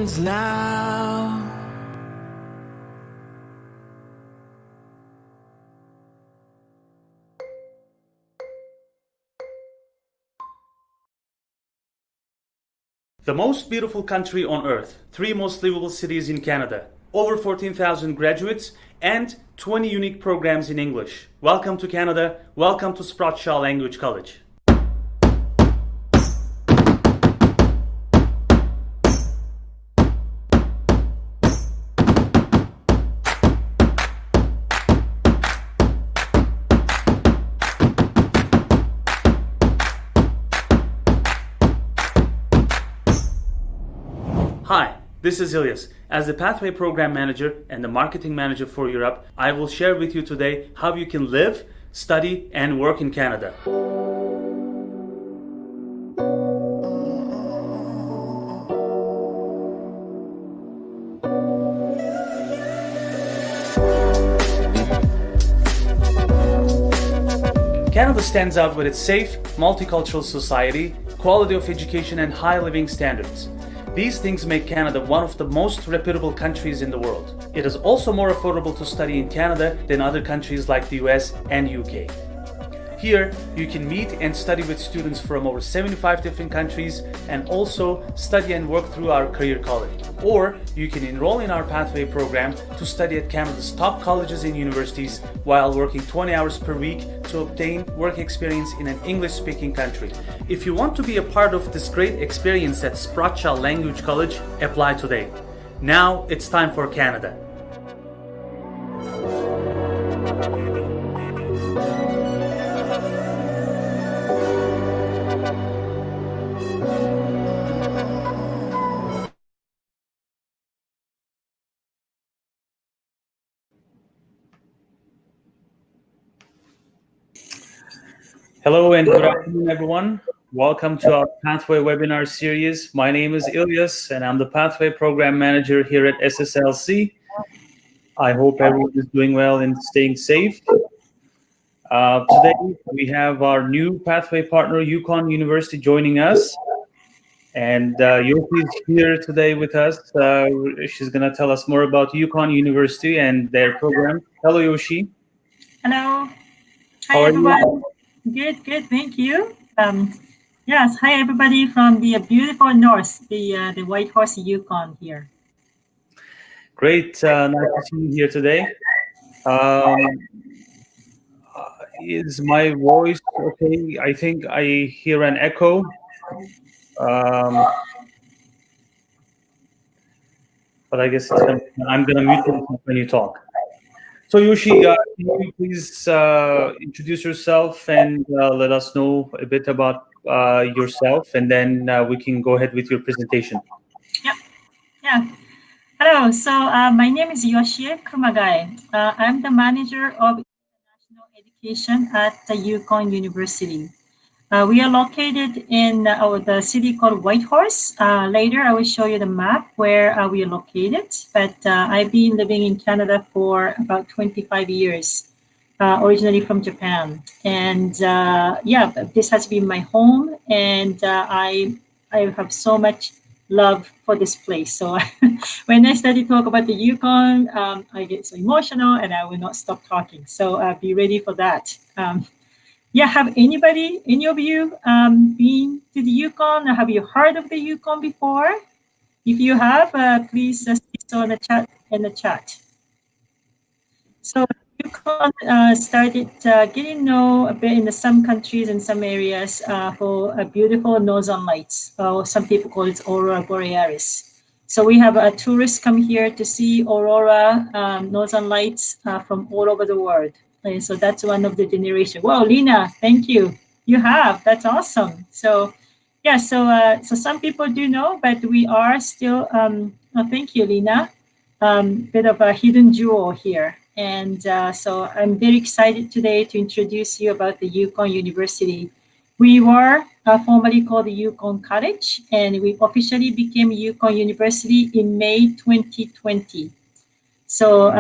begins now. The most beautiful country on earth, 3 most livable cities in Canada, over 14,000 graduates, and 20 unique programs in English. Welcome to Canada, welcome to Sprott Shaw Language College. Hi, this is Ilyas. As the Pathway Program Manager and the Marketing Manager for Europe, I will share with you today how you can live, study, and work in Canada. Canada stands out with its safe, multicultural society, quality of education, and high living standards. These things make Canada one of the most reputable countries in the world. It is also more affordable to study in Canada than other countries like the US and UK. Here, you can meet and study with students from over 75 different countries and also study and work through our career college. Or you can enroll in our Pathway program to study at Canada's top colleges and universities while working 20 hours per week to obtain work experience in an English-speaking country. If you want to be a part of this great experience at Sprott Shaw Language College, apply today. Now it's time for Canada. Hello and good afternoon, everyone. Welcome to our Pathway webinar series. My name is Ilyas and I'm the Pathway Program Manager here at SSLC. I hope everyone is doing well and staying safe. Today, we have our new Pathway partner, Yukon University, joining us. And Yoshi is here today with us. She's going to tell us more about Yukon University and their program. Hello, Yoshi. Hello. How Hi, are everyone. you? Good. Thank you. Yes. Hi, everybody from the beautiful north, the Whitehorse Yukon here. Great. Nice to see you here today. Is my voice okay? I think I hear an echo. But I guess I'm going to mute you when you talk. So Yoshi, can you please introduce yourself and let us know a bit about yourself, and then we can go ahead with your presentation. Yeah. Hello. So my name is Yoshi Kumagai. I'm the manager of international education at the Yukon University. We are located in the city called Whitehorse. Later, I will show you the map where we are located. But I've been living in Canada for about 25 years, originally from Japan. And this has been my home, and I have so much love for this place. So when I start to talk about the Yukon, I get so emotional, and I will not stop talking. So be ready for that. Have any of you been to the Yukon, or have you heard of the Yukon before? If you have, please say so in the chat. So Yukon started getting known a bit in some countries and some areas for beautiful northern lights, or some people call it aurora borealis. So we have tourists come here to see aurora northern lights from all over the world. And so that's one of the generation. Wow, Lina, thank you. You have, that's awesome. So so some people do know, but we are still, thank you, Lina, bit of a hidden jewel here. And so I'm very excited today to introduce you about the Yukon University. We were formerly called the Yukon College, and we officially became Yukon University in May 2020. So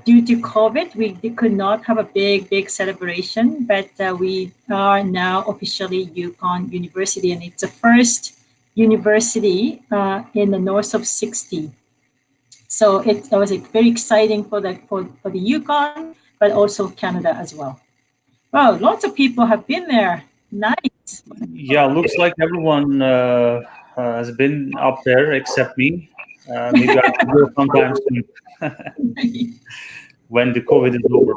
due to COVID, we could not have a big celebration, but we are now officially Yukon University, and it's the first University in the north of 60. So it was very exciting for the Yukon, but also Canada as well. Wow, lots of people have been there. Nice. Yeah, looks like everyone has been up there except me. Maybe I should go sometime soon when the COVID is over.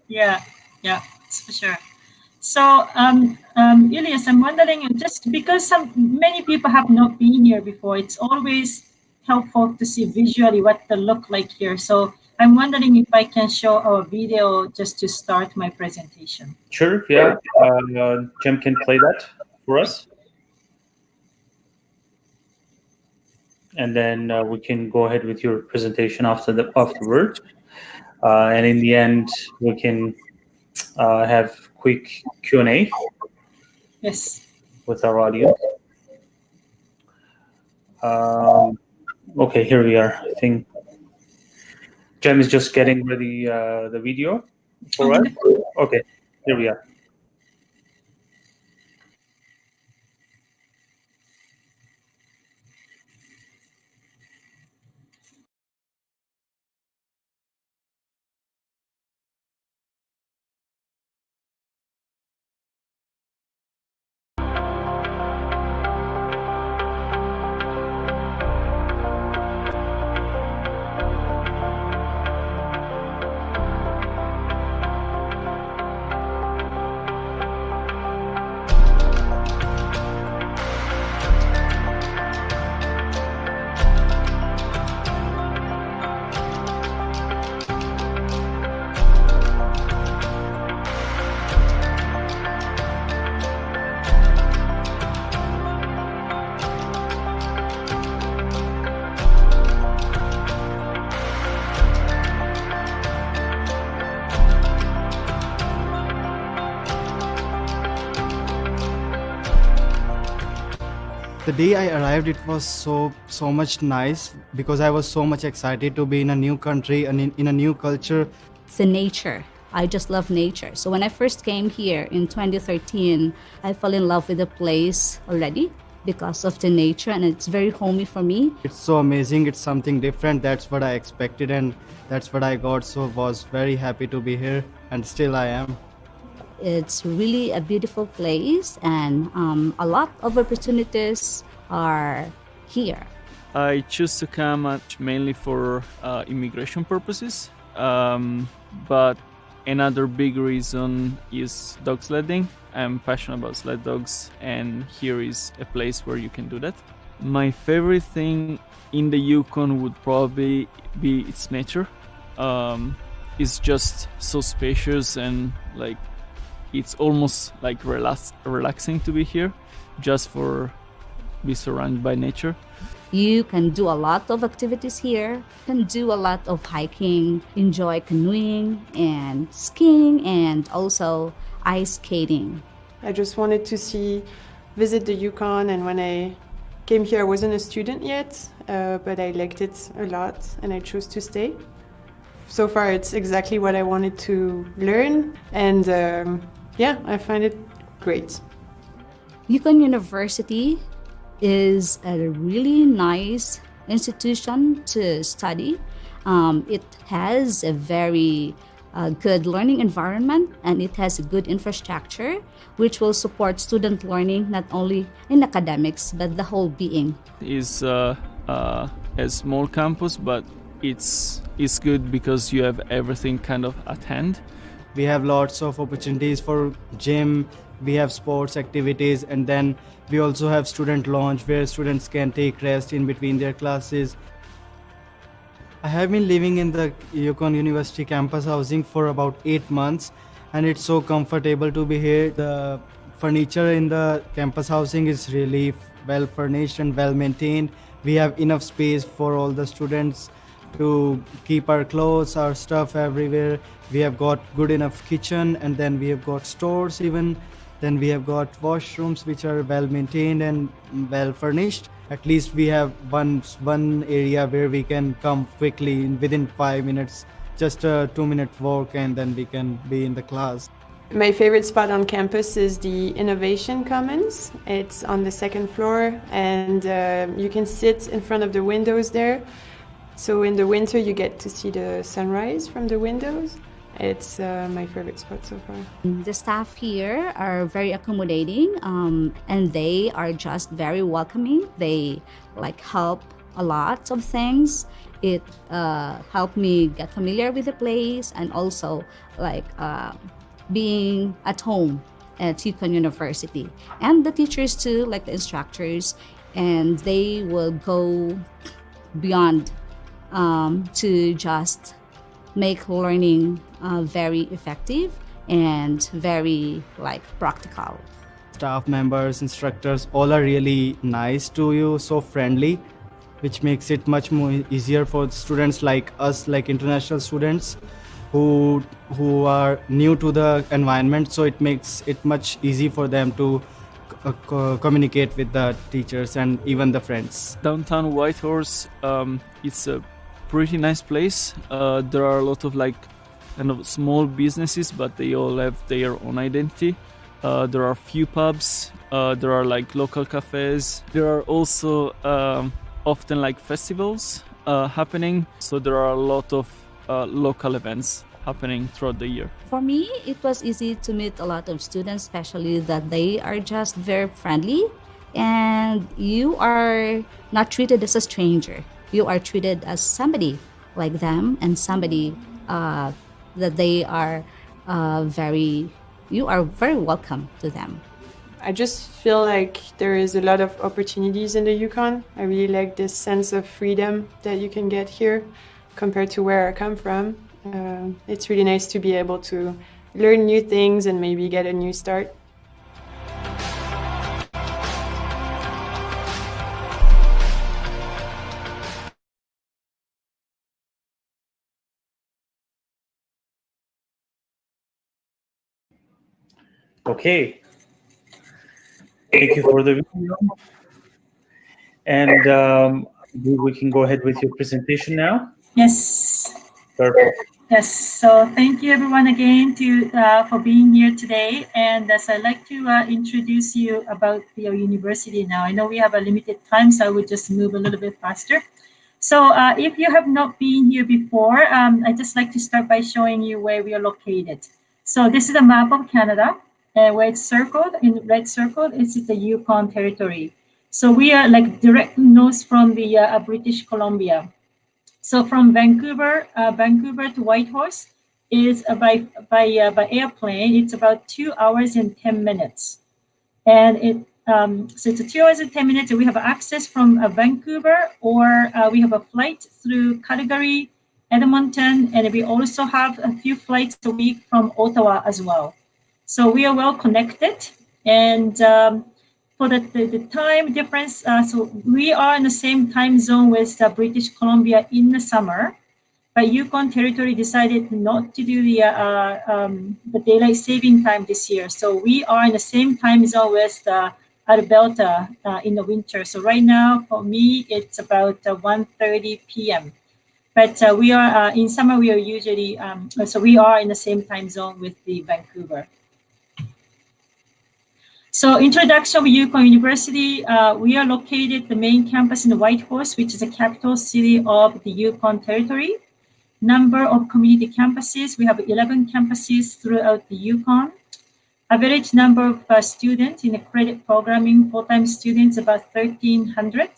Yeah, that's for sure. So, Elias, I'm wondering, just because many people have not been here before, it's always helpful to see visually what they look like here. So, I'm wondering if I can show our video just to start my presentation. Sure, yeah. Jim can play that for us. And then we can go ahead with your presentation afterwards. And in the end, we can have quick Q&A. Yes. With our audience. Okay, here we are. I think Jem is just getting ready the video for us. Okay, here we are. The day I arrived, it was so much nice because I was so much excited to be in a new country and in a new culture. It's the nature. I just love nature. So when I first came here in 2013, I fell in love with the place already because of the nature, and it's very homey for me. It's so amazing. It's something different. That's what I expected and that's what I got. So was very happy to be here, and still I am. It's really a beautiful place, and a lot of opportunities are here. I choose to come mainly for immigration purposes, but another big reason is dog sledding. I'm passionate about sled dogs, and here is a place where you can do that. My favorite thing in the Yukon would probably be its nature. It's just so spacious, and like it's almost like relaxing to be here, just for be surrounded by nature. You can do a lot of activities here. You can do a lot of hiking, enjoy canoeing and skiing, and also ice skating. I just wanted to visit the Yukon, and when I came here I wasn't a student yet, but I liked it a lot and I chose to stay. So far it's exactly what I wanted to learn, and yeah, I find it great. Yukon University is a really nice institution to study. It has a very good learning environment, and it has a good infrastructure which will support student learning not only in academics but the whole being. It's a small campus, but it's good because you have everything kind of at hand. We have lots of opportunities for gym, we have sports activities, and then we also have student lounge where students can take rest in between their classes. I have been living in the Yukon University campus housing for about 8 months, and it's so comfortable to be here. The furniture in the campus housing is really well furnished and well maintained. We have enough space for all the students to keep our clothes, our stuff everywhere. We have got good enough kitchen, and then we have got stores even. Then we have got washrooms which are well maintained and well furnished. At least we have one area where we can come quickly within 5 minutes, just a 2-minute walk, and then we can be in the class. My favorite spot on campus is the Innovation Commons. It's on the second floor, and you can sit in front of the windows there. So in the winter, you get to see the sunrise from the windows. It's my favorite spot so far. The staff here are very accommodating, and they are just very welcoming. They help a lot of things. It helped me get familiar with the place, and also being at home at Yukon University. And the teachers too, like the instructors, and they will go beyond to just make learning very effective and very practical. Staff members, instructors, all are really nice to you, so friendly, which makes it much more easier for students like us, like international students who are new to the environment. So it makes it much easy for them to communicate with the teachers and even the friends. Downtown Whitehorse, it's a pretty nice place. There are a lot of kind of small businesses, but they all have their own identity. There are few pubs. There are local cafes. There are also often festivals happening. So there are a lot of local events happening throughout the year. For me, it was easy to meet a lot of students, especially that they are just very friendly, and you are not treated as a stranger. You are treated as somebody like them, and somebody that they are you are very welcome to them. I just feel like there is a lot of opportunities in the Yukon. I really like this sense of freedom that you can get here compared to where I come from. It's really nice to be able to learn new things and maybe get a new start. Okay. Thank you for the video. And we can go ahead with your presentation now. Yes. Perfect. Yes. So thank you everyone again for being here today. And as I'd like to introduce you about your university now. I know we have a limited time, so I would just move a little bit faster. So if you have not been here before, I'd just like to start by showing you where we are located. So this is a map of Canada. Where it's circled, in red circle, it's the Yukon territory. So we are direct north from the British Columbia. So from Vancouver to Whitehorse is by airplane. It's about 2 hours and 10 minutes, and so it's 2 hours and 10 minutes. And we have access from Vancouver, or we have a flight through Calgary, Edmonton, and we also have a few flights a week from Ottawa as well. So we are well connected, and for the time difference, so we are in the same time zone with British Columbia in the summer, but Yukon territory decided not to do the daylight saving time this year. So we are in the same time zone with Alberta in the winter. So right now, for me, it's about 1:30 p.m. But we are in summer. We are usually so we are in the same time zone with the Vancouver. So introduction of Yukon University, we are located the main campus in Whitehorse, which is the capital city of the Yukon territory. Number of community campuses, we have 11 campuses throughout the Yukon. Average number of students in the credit programming, full-time students, about 1,300.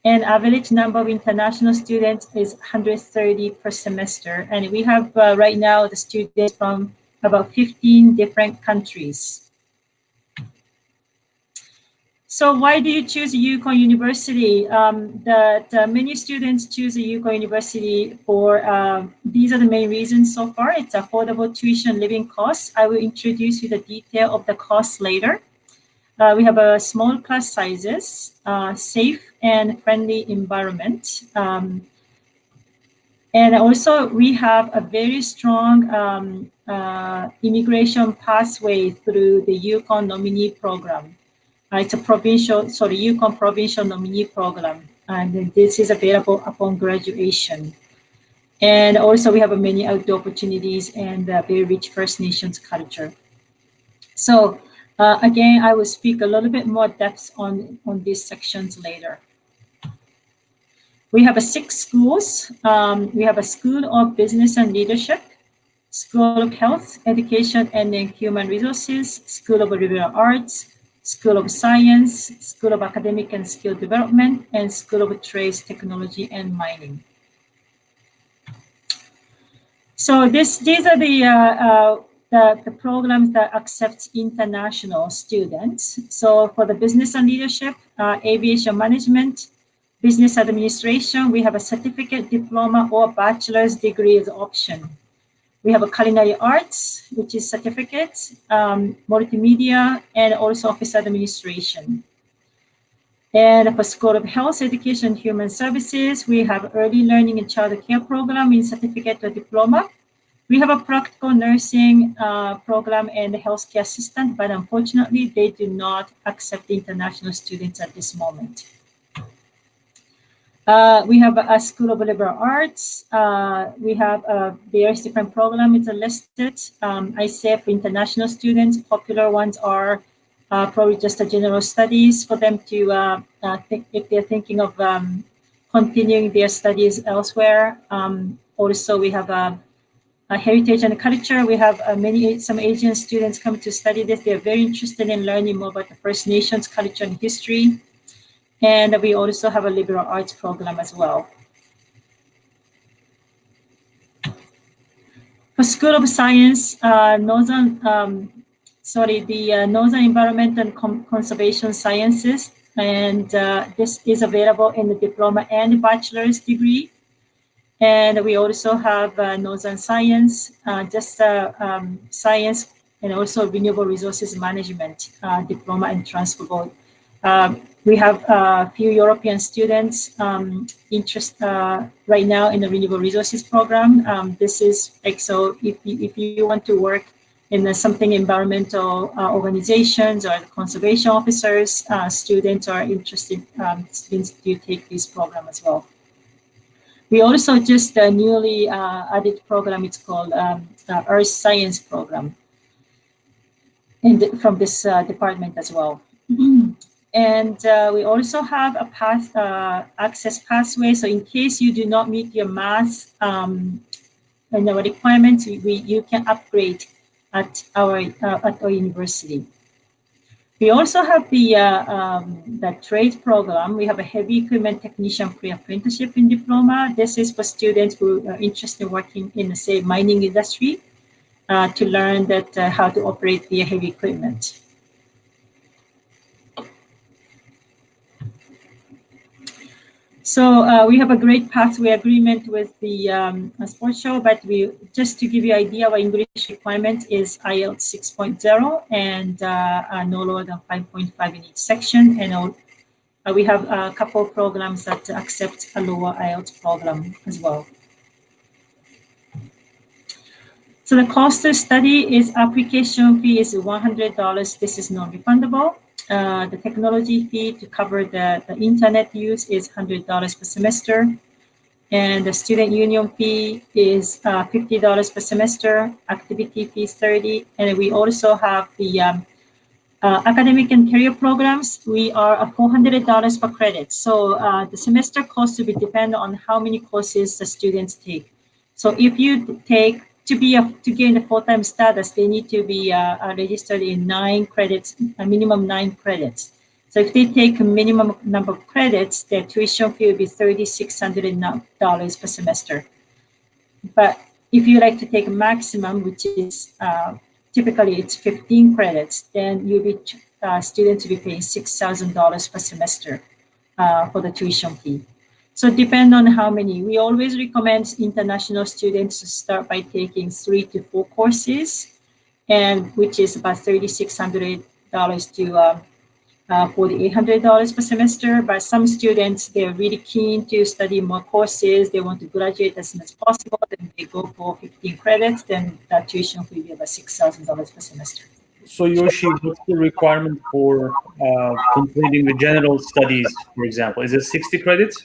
And average number of international students is 130 per semester. And we have right now the students from about 15 different countries. So why do you choose Yukon University? Many students choose Yukon University for, these are the main reasons so far. It's affordable tuition living costs. I will introduce you the detail of the costs later. We have a small class sizes, safe and friendly environment. And also we have a very strong immigration pathway through the Yukon nominee program. It's a Yukon provincial nominee program, and this is available upon graduation. And also we have many outdoor opportunities and very rich First Nations culture. So again, I will speak a little bit more depth on these sections later. We have 6 schools. We have a School of Business and Leadership, School of Health, Education and Human Resources, School of Liberal Arts, School of Science, School of Academic and Skill Development, and School of Trades, Technology and Mining. So these are the programs that accept international students. So for the business and leadership, aviation management, business administration, we have a certificate, diploma, or bachelor's degree as option. We have a culinary arts, which is certificate, multimedia, and also office administration. And for School of Health, Education, and Human Services, we have early learning and child care program in certificate or diploma. We have a practical nursing program and a healthcare assistant, but unfortunately, they do not accept international students at this moment. We have a School of Liberal Arts. We have various different programs listed. I say for international students, popular ones are probably just a general studies for them to think if they're thinking of continuing their studies elsewhere. Also, we have a heritage and culture. We have some Asian students come to study this. They're very interested in learning more about the First Nations culture and history. And we also have a liberal arts program as well. For School of Science, the Northern Environment and Conservation Sciences, and this is available in the diploma and bachelor's degree. And we also have Northern Science, science, and also Renewable Resources Management diploma and transferable. We have a few European students interested right now in the Renewable Resources program. This is like, so if you want to work in something environmental organizations or conservation officers, students are interested, students do take this program as well. We also just newly added program, it's called Earth Science program from this department as well. And we also have a access pathway. So in case you do not meet your math requirements, you can upgrade at our university. We also have the trade program. We have a heavy equipment technician pre-apprenticeship in diploma. This is for students who are interested in working in the, say, mining industry to learn that how to operate the heavy equipment. So we have a great pathway agreement with the sports show, but just to give you an idea, our English requirement is IELTS 6.0 and no lower than 5.5 in each section. And we have a couple of programs that accept a lower IELTS program as well. So the cost to study is application fee is $100. This is non-refundable. The technology fee to cover the internet use is $100 per semester. And the student union fee is $50 per semester. Activity fee is $30. And we also have the academic and career programs. We are at $400 per credit. So the semester cost will be dependent on how many courses the students take. So if you take, to gain the full-time status, they need to be registered in 9 credits, a minimum 9 credits. So if they take a minimum number of credits, their tuition fee will be $3,600 per semester. But if you like to take a maximum, which is typically it's 15 credits, then you'll be students will be paying $6,000 per semester for the tuition fee. So depend on how many. We always recommend international students to start by taking 3 to 4 courses, and which is about $3,600 to $4,800 per semester. But some students, they're really keen to study more courses. They want to graduate as soon as possible. Then they go for 15 credits. Then that tuition will be about $6,000 per semester. So Yoshi, what's the requirement for completing the general studies, for example? Is it 60 credits?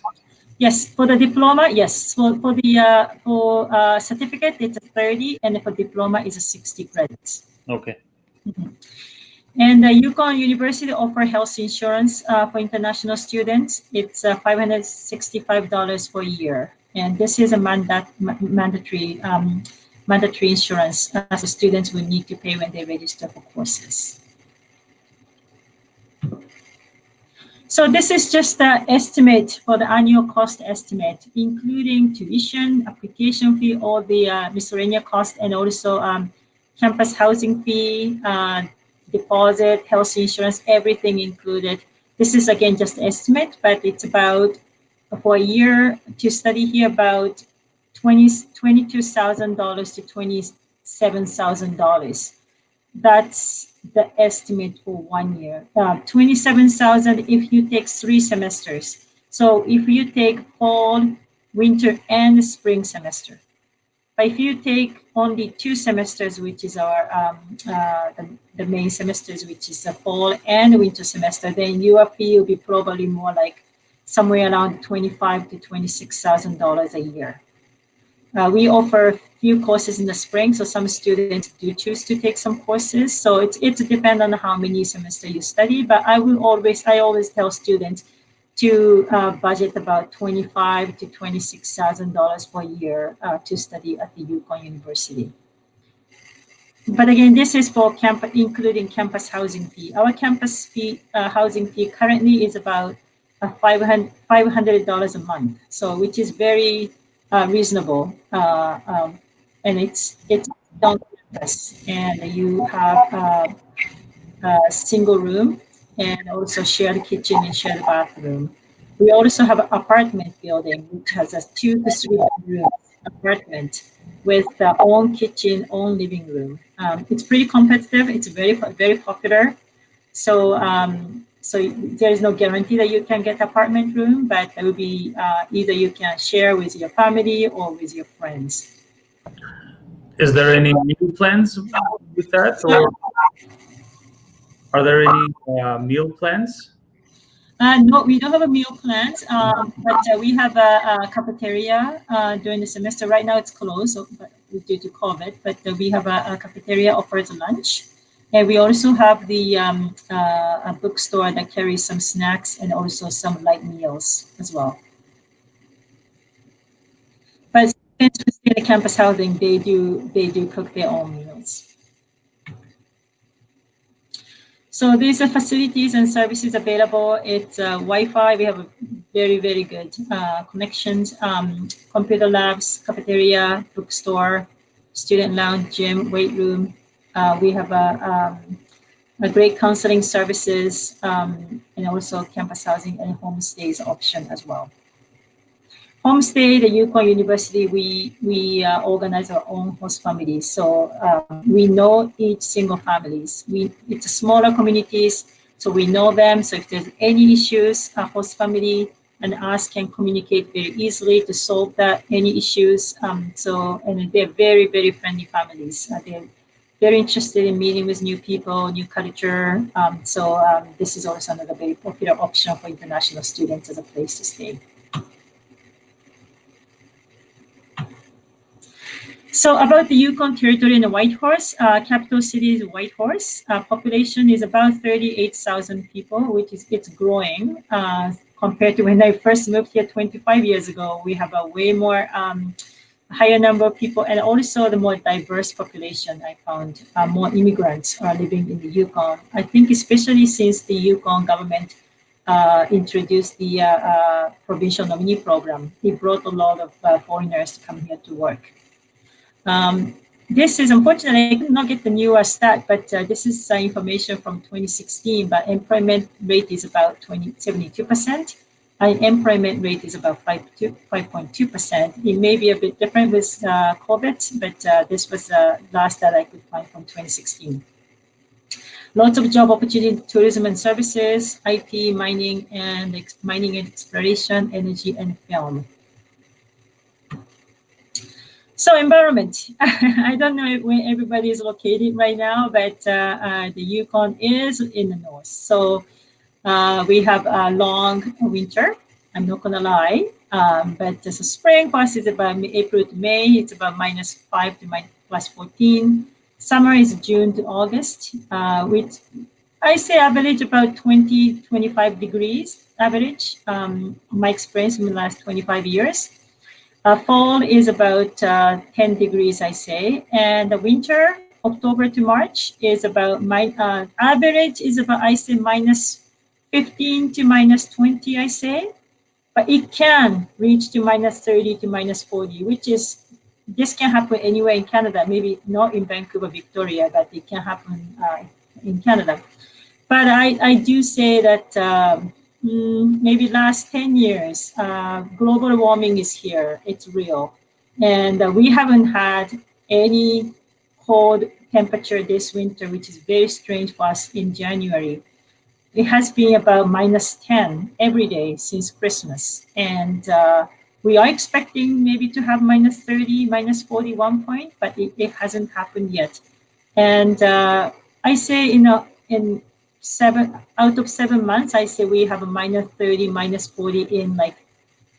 Yes, for the diploma, yes. For the certificate, it's 30, and for diploma, it's 60 credits. Okay. And Yukon University offer health insurance for international students. It's $565 per year, and this is a mandatory insurance, so students will need to pay when they register for courses. So this is just the estimate for the annual cost estimate, including tuition, application fee, all the miscellaneous cost, and also campus housing fee, deposit, health insurance, everything included. This is again just estimate, but it's about for a year to study here about $22,000 to $27,000. That's the estimate for 1 year. 27,000 if you take 3 semesters. So if you take fall, winter, and spring semester. But if you take only 2 semesters, which is our the main semesters, which is the fall and winter semester, then your fee will be probably more like somewhere around $25,000 to $26,000 a year. We offer a few courses in the spring, so some students do choose to take some courses. So it depends on how many semesters you study. But I always tell students to budget about $25,000 to $26,000 per year to study at the Yukon University. But again, this is for campus, including campus housing fee. Our campus fee, housing fee currently is about $500 a month, so which is very reasonable, and it's down campus, and you have a single room and also shared kitchen and shared bathroom. We also have an apartment building which has a 2 to 3 bedroom apartment with their own kitchen, own living room. It's pretty competitive. It's very popular. So so there is no guarantee that you can get apartment room, but it will be either you can share with your family or with your friends. Is there any meal plans with that, or are there any meal plans? No, we don't have a meal plan, but we have a cafeteria during the semester. Right now it's closed due to COVID, but we have a cafeteria offers lunch. And we also have the a bookstore that carries some snacks and also some light meals as well. But since we stay in the campus housing, they do cook their own meals. So these are facilities and services available. It's Wi-Fi. We have a very good connections. Computer labs, cafeteria, bookstore, student lounge, gym, weight room. We have a great counseling services and also campus housing and homestays option as well. Homestay, the Yukon University, we organize our own host families. So we know each single families. It's smaller communities, so we know them. So if there's any issues, a host family and us can communicate very easily to solve any issues. And they're very friendly families. They're very interested in meeting with new people, new culture. This is also another very popular option for international students as a place to stay. So about the Yukon territory and the Whitehorse, capital city is Whitehorse. Population is about 38,000 people, it's growing compared to when I first moved here 25 years ago. We have a way more higher number of people, and also the more diverse population. I found more immigrants are living in the Yukon. I think especially since the Yukon government introduced the provincial nominee program, it brought a lot of foreigners to come here to work. This is unfortunately, I could not get the newer stat, but this is information from 2016, but employment rate is about 72%. Unemployment rate is about 5.2%. It may be a bit different with COVID, but this was the last that I could find from 2016. Lots of job opportunity, tourism and services, IT, mining and exploration, energy and film. So environment, I don't know where everybody is located right now, but the Yukon is in the north. So we have a long winter, I'm not gonna lie, but there's a spring, first is about April to May, it's about -5 to +14. Summer is June to August, with I say average about 20, 25 degrees average. My experience in the last 25 years. Fall is about 10 degrees, I say, and the winter, October to March, is about average is about, I say, minus 15 to minus 20, I say, but it can reach to minus 30 to minus 40, which is, this can happen anywhere in Canada, maybe not in Vancouver, Victoria, but it can happen in Canada. But I do say that maybe last 10 years, global warming is here, it's real. And we haven't had any cold temperature this winter, which is very strange for us in January. It has been about minus 10 every day since Christmas. And we are expecting maybe to have minus 30, minus 40 one point, but it hasn't happened yet. And I say in 7 out of 7 months, I say we have a minus 30, minus 40 in like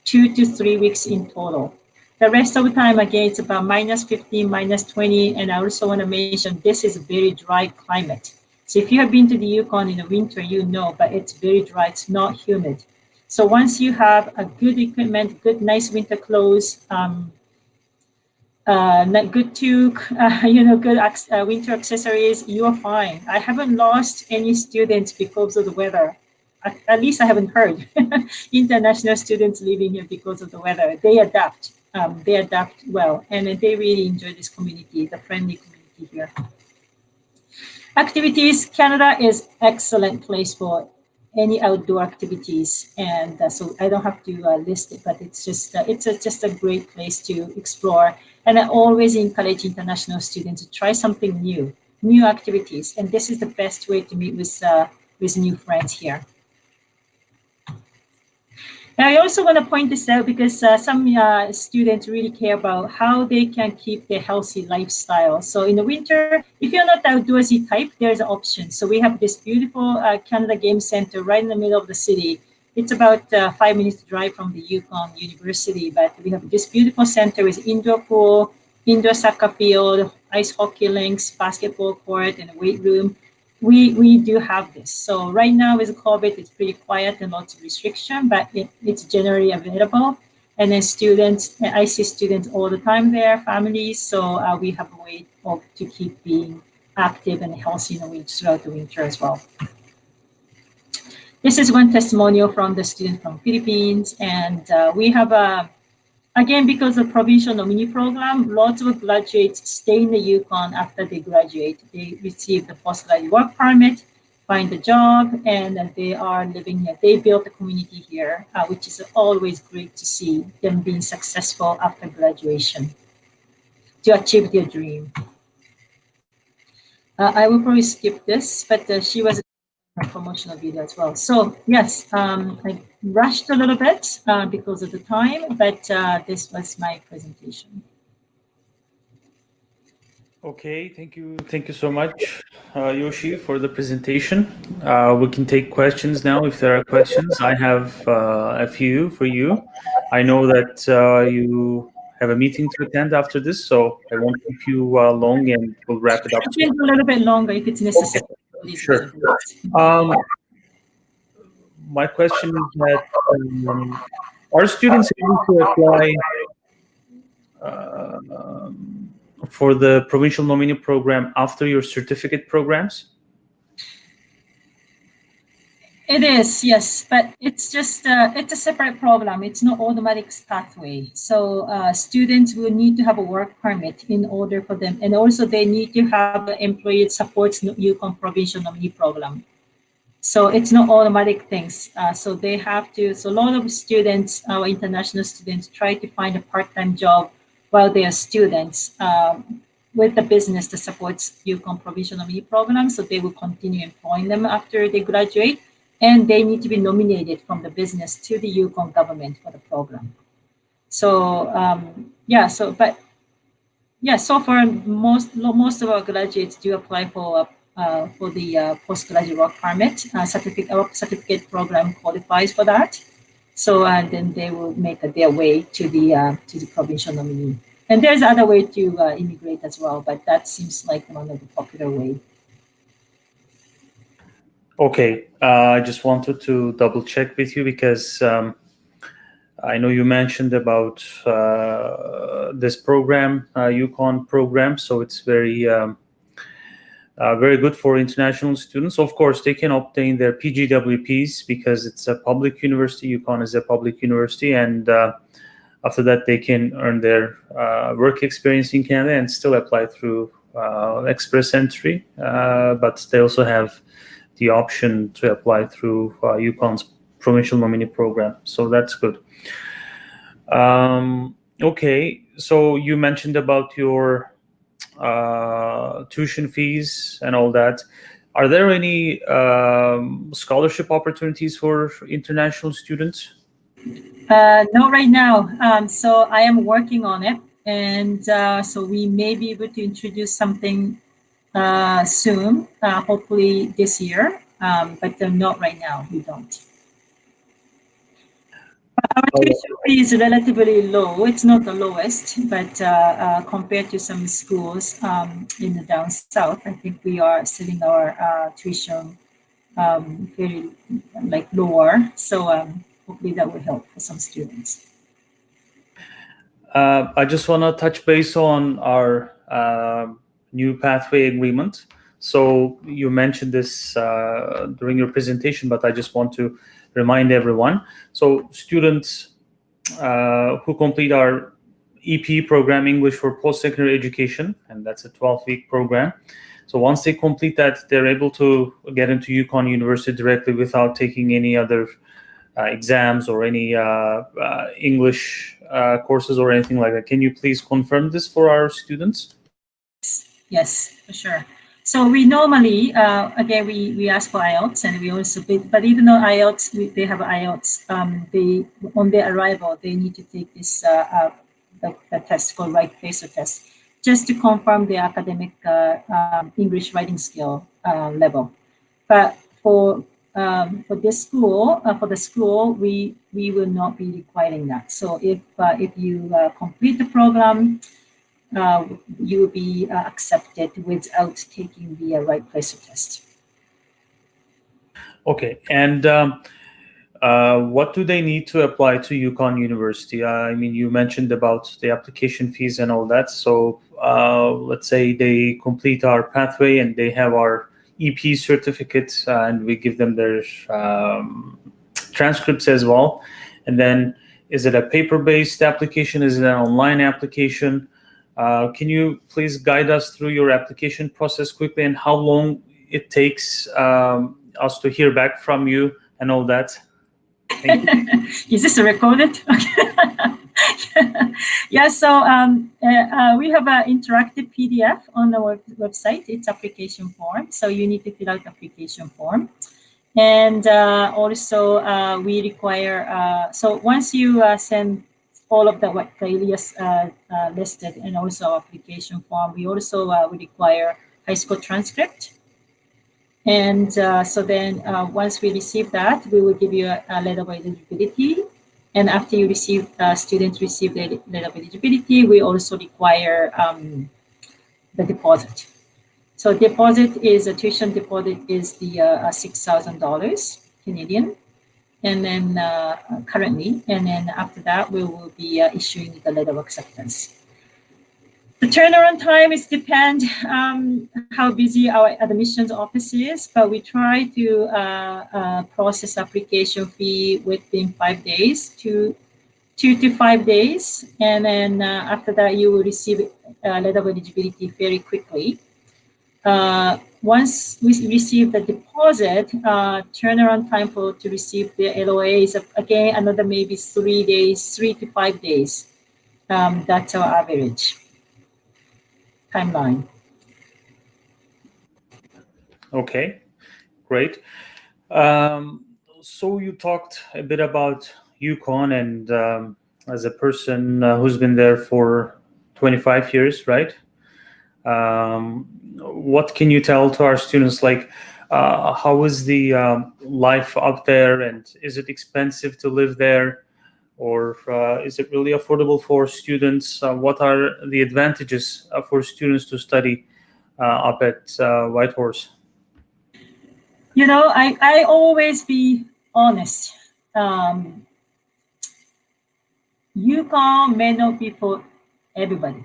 2 to 3 weeks in total. The rest of the time, again, it's about minus 15, minus 20. And I also want to mention this is a very dry climate. So if you have been to the Yukon in the winter, you know, but it's very dry, it's not humid. So once you have a good equipment, good, nice winter clothes, good toque, good winter accessories, you are fine. I haven't lost any students because of the weather. At least I haven't heard international students living here because of the weather. They adapt. They adapt well, and they really enjoy this community, the friendly community here. Activities, Canada is excellent place for any outdoor activities, and so I don't have to list it, but it's just just a great place to explore. And I always encourage international students to try something new activities, and this is the best way to meet with new friends here. Now, I also want to point this out because some students really care about how they can keep their healthy lifestyle. So in the winter, if you're not outdoorsy type, there's an option. So we have this beautiful Canada Game Center right in the middle of the city. It's about 5 minutes drive from the Yukon University, but we have this beautiful center with indoor pool, indoor soccer field, ice hockey links, basketball court, and a weight room. We do have this. So right now with COVID, it's pretty quiet and lots of restriction, but it's generally available. And then students, I see students all the time there, families. So we have a way to keep being active and healthy throughout the winter as well. This is one testimonial from the student from Philippines. And we have again, because of provincial nominee program, lots of graduates stay in the Yukon after they graduate. They receive the postgraduate work permit, find a job, and they are living here. They built a community here, which is always great to see them being successful after graduation to achieve their dream. I will probably skip this, but she was a promotional video as well. So yes, I rushed a little bit because of the time, but this was my presentation. Okay, thank you so much, Yoshi, for the presentation. We can take questions now if there are questions. I have a few for you. I know that you have a meeting to attend after this, so I won't keep you long, and we'll wrap it up. I can do a little bit longer if it's necessary. Okay. Sure. My question is that are students able to apply for the provincial nominee program after your certificate programs? It is, yes, but it's just it's a separate program. It's not automatic pathway. So students will need to have a work permit in order for them, and also they need to have the employee supports Yukon provincial nominee program. So it's not automatic things. So they have to. So a lot of students, our international students, try to find a part-time job while they are students with the business that supports Yukon provincial nominee program. So they will continue employing them after they graduate. And they need to be nominated from the business to the Yukon government for the program. So so far most of our graduates do apply for the postgraduate work permit. Certificate program qualifies for that. So then they will make their way to the provincial nominee. And there's other way to immigrate as well, but that seems like one of the popular way. Okay, I just wanted to double check with you because I know you mentioned about this program, Yukon program, so it's very good for international students. Of course, they can obtain their PGWPs because it's a public university. Yukon is a public university, and after that, they can earn their work experience in Canada and still apply through express entry. But they also have the option to apply through Yukon's provincial nominee program. So that's good. Okay, so you mentioned about your tuition fees and all that. Are there any scholarship opportunities for international students? No, right now. So I am working on it, and so we may be able to introduce something soon, hopefully this year, but not right now. We don't. Our tuition fee is relatively low. It's not the lowest, but compared to some schools in the down south, I think we are setting our tuition very lower. So hopefully that will help for some students. I just want to touch base on our new pathway agreement. So you mentioned this during your presentation, but I just want to remind everyone. So students who complete our EP program, English for Post-Secondary Education, and that's a 12-week program. So once they complete that, they're able to get into Yukon University directly without taking any other exams or any English courses or anything like that. Can you please confirm this for our students? Yes, for sure. So we normally, again, we ask for IELTS, and we also, but even though IELTS, they have IELTS, they, on their arrival, they need to take this the test called Right Placer test, just to confirm their academic English writing skill level. But for this school, for the school, we will not be requiring that. So if you complete the program, you will be accepted without taking the Right Placer test. Okay, and what do they need to apply to Yukon University? I mean, you mentioned about the application fees and all that. So let's say they complete our pathway and they have our EP certificate, and we give them their transcripts as well. And then, is it a paper-based application? Is it an online application? Can you please guide us through your application process quickly and how long it takes us to hear back from you and all that? Thank you. Is this recorded? Yeah, so we have an interactive PDF on our website. It's application form. So you need to fill out application form. And also we require, so once you send all of the what areas listed and also application form, we also we require high school transcript. And so then once we receive that, we will give you a letter of eligibility. And after you receive, students receive the letter of eligibility, we also require the deposit. So deposit is, a tuition deposit is the $6,000 Canadian. And then currently, and then after that, we will be issuing the letter of acceptance. The turnaround time is depend how busy our admissions office is, but we try to process application fee within 5 days, 2 to 5 days, and then after that you will receive a letter of eligibility very quickly. Once we receive the deposit, turnaround time to receive the LOA is again another maybe 3 days, 3 to 5 days. That's our average timeline. Okay, great. So you talked a bit about Yukon, and as a person who's been there for 25 years, right? What can you tell to our students, like how is the life up there, and is it expensive to live there? or is it really affordable for students? What are the advantages for students to study up at Whitehorse? I always be honest. Yukon may not be for everybody.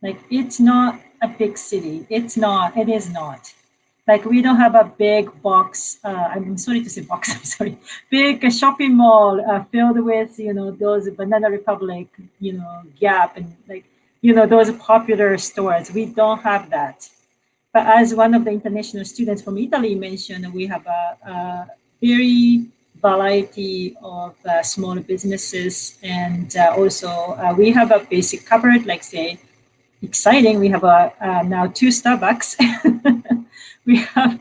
Like, it's not a big city. It is not. Like, we don't have a big box. I'm sorry to say box. I'm sorry. Big shopping mall filled with, those Banana Republic, Gap, and those popular stores. We don't have that. But as one of the international students from Italy mentioned, we have a very variety of small businesses, and also we have a basic covered, like say, exciting. We have now 2 Starbucks. we have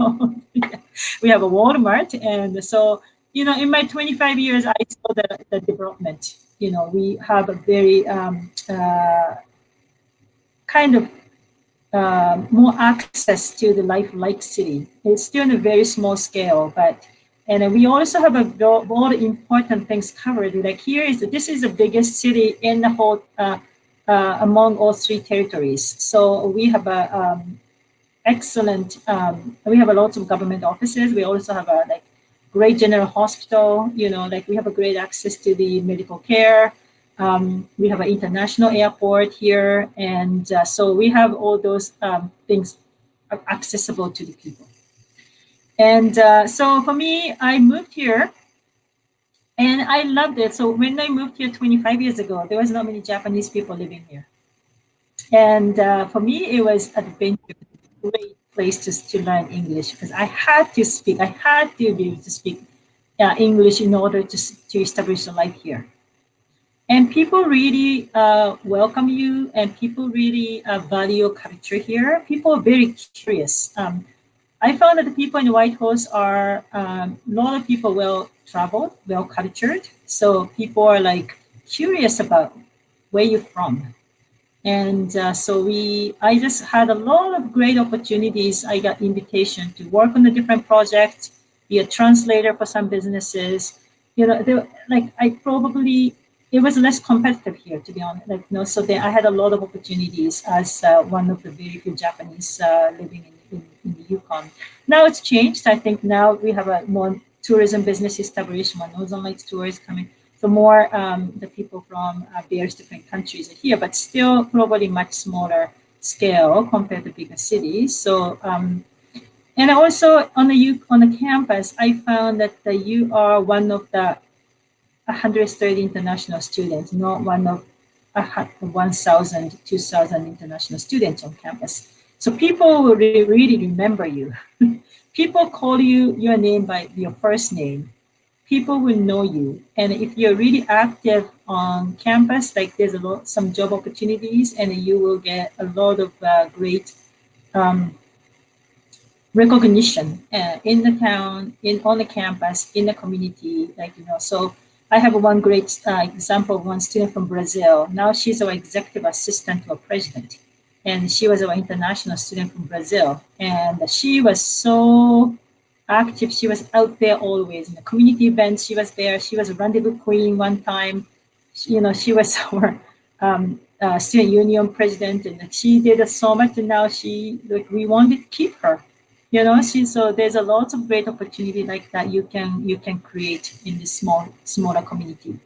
we have a Walmart, and so in my 25 years, I saw the development. We have a very kind of more access to the life like city. It's still in a very small scale, and we also have a lot of important things covered. Like this is the biggest city in the whole among all 3 territories. So we have a excellent. We have a lot of government offices. We also have a great general hospital. We have a great access to the medical care. We have an international airport here, and so we have all those things accessible to the people. And so for me, I moved here, and I loved it. So when I moved here 25 years ago, there was not many Japanese people living here, and for me, it was adventure, great place to learn English, because I had to be able to speak English in order to establish a life here. And people really welcome you, and people really value culture here. People are very curious. I found that the people in Whitehorse are a lot of people well-traveled, well-cultured. So people are curious about where you're from. And so I just had a lot of great opportunities. I got invitation to work on a different project, be a translator for some businesses. It was less competitive here, to be honest. So I had a lot of opportunities as one of the very few Japanese living in the Yukon. Now it's changed. I think now we have a more tourism business established, more Northern Lights tourists coming. So more the people from various different countries are here, but still probably much smaller scale compared to bigger cities. So and also on the campus, I found that you are one of the 130 international students, not one of 1,000, 2,000 international students on campus. So people will really remember you. People call you your name by your first name. People will know you. And if you're really active on campus, there's some job opportunities, and you will get a lot of great recognition in the town, on the campus, in the community. So I have one great example of one student from Brazil. Now she's our executive assistant to a president. And she was our international student from Brazil. And she was so active. She was out there always in the community events. She was there. She was a rendezvous queen one time. She was our student union president, and she did so much. And now we wanted to keep her. So there's a lot of great opportunity like that you can create in this smaller community.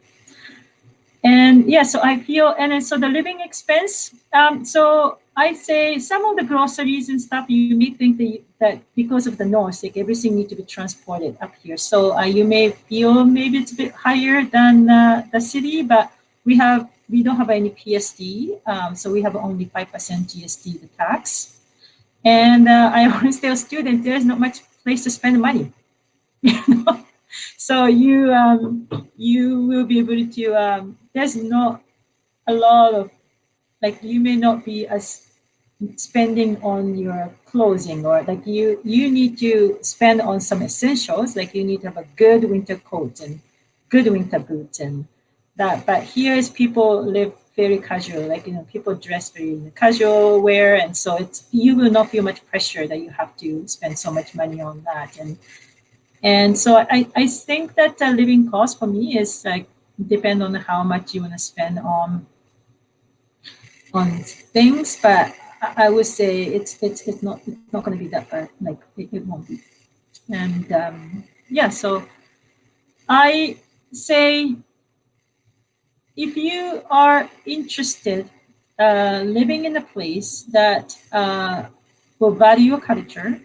And yeah, so I feel, and then so the living expense. So I say some of the groceries and stuff, you may think that because of the north, everything needs to be transported up here. So you may feel maybe it's a bit higher than the city, but we don't have any PSD, so we have only 5% GST, the tax. And I always tell students there's not much place to spend money. So you will be able to. There's not a lot of you may not be as spending on your clothing, or you need to spend on some essentials. You need to have a good winter coat and good winter boots and that. But here is people live very casual, people dress very casual wear, and so you will not feel much pressure that you have to spend so much money on that. And so I think that the living cost for me is depend on how much you want to spend on things, but I would say it's not going to be that bad. Like it won't be. And yeah, so I say if you are interested living in a place that will value your culture,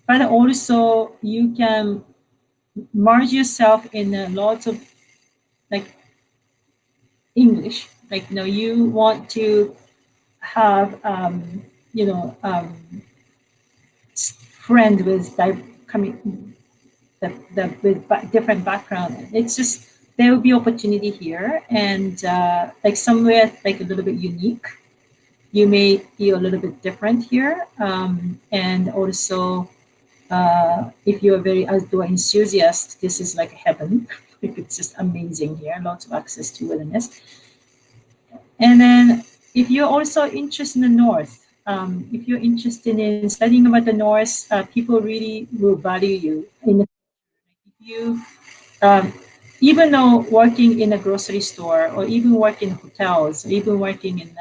but also you can merge yourself in a lot of like English. Like you want to have friend with coming with different background. It's just there will be opportunity here, and like somewhere like a little bit unique. You may feel a little bit different here, and also if you're a very outdoor enthusiast, this is like heaven. It's just amazing here. Lots of access to wilderness. And then if you're also interested in the North, if you're interested in studying about the North, people really will value you. If you, even though working in a grocery store or even working in hotels or even working in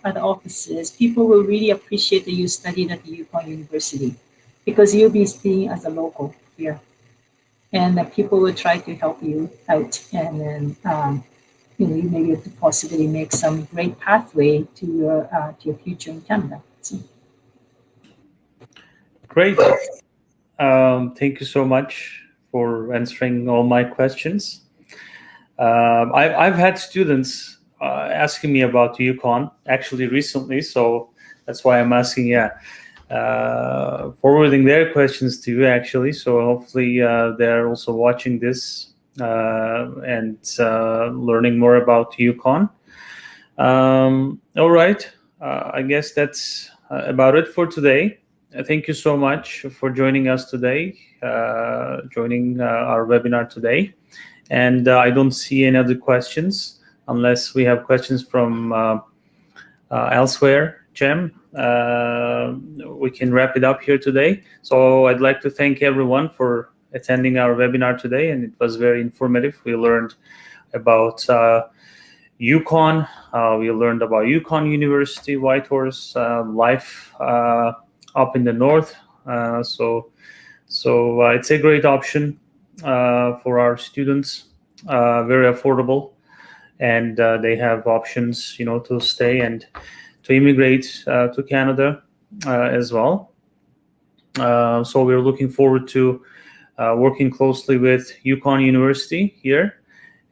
other offices, people will really appreciate that you studied at the Yukon University because you'll be seen as a local here. And people will try to help you out, and then you may be able to possibly make some great pathway to your future in Canada. So. Great. Thank you so much for answering all my questions. I've had students asking me about Yukon actually recently, so that's why I'm asking. Forwarding their questions to you actually. So hopefully they're also watching this and learning more about Yukon. All right. I guess that's about it for today. Thank you so much for joining us today, joining our webinar today. And I don't see any other questions unless we have questions from elsewhere. Jem, we can wrap it up here today. So I'd like to thank everyone for attending our webinar today, and it was very informative. We learned about Yukon. We learned about Yukon University, Whitehorse, life up in the north. So it's a great option for our students, very affordable, and they have options, to stay and to immigrate to Canada as well. So we're looking forward to working closely with Yukon University here,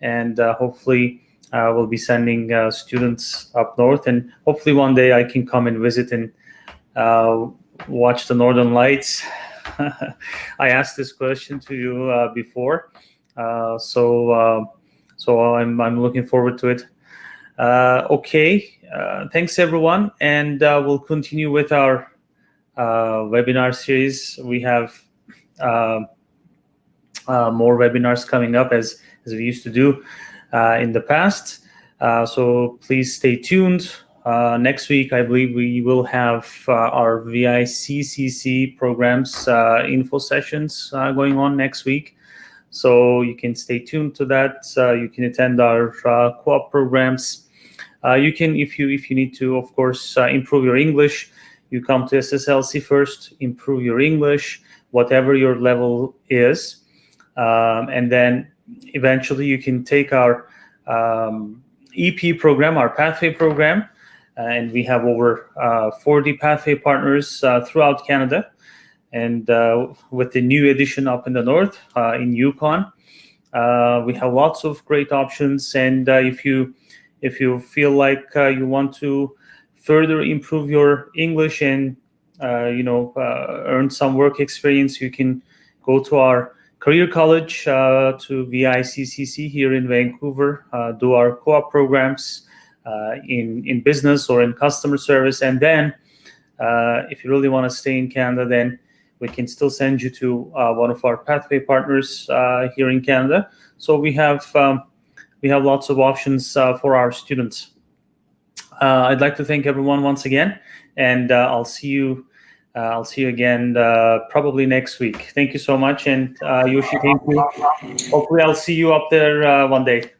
and hopefully we'll be sending students up north, and hopefully one day I can come and visit and watch the Northern Lights. I asked this question to you before, so I'm looking forward to it. Okay, thanks everyone, and we'll continue with our webinar series. We have more webinars coming up as we used to do in the past. So please stay tuned. Next week, I believe we will have our VICCC programs info sessions going on next week. So you can stay tuned to that. You can attend our co-op programs. You can, if you need to, of course, improve your English, you come to SSLC first, improve your English, whatever your level is. And then eventually you can take our EP program, our Pathway program. And we have over 40 Pathway partners throughout Canada. And with the new edition up in the north, in Yukon, we have lots of great options. And if you feel like you want to further improve your English and earn some work experience, you can go to our career college, to VICCC here in Vancouver, do our co-op programs in business or in customer service. And then if you really want to stay in Canada, then we can still send you to one of our Pathway partners here in Canada. So we have lots of options for our students. I'd like to thank everyone once again, and I'll see you I'll see you again probably next week. Thank you so much. And Yoshi, thank you. Hopefully I'll see you up there one day.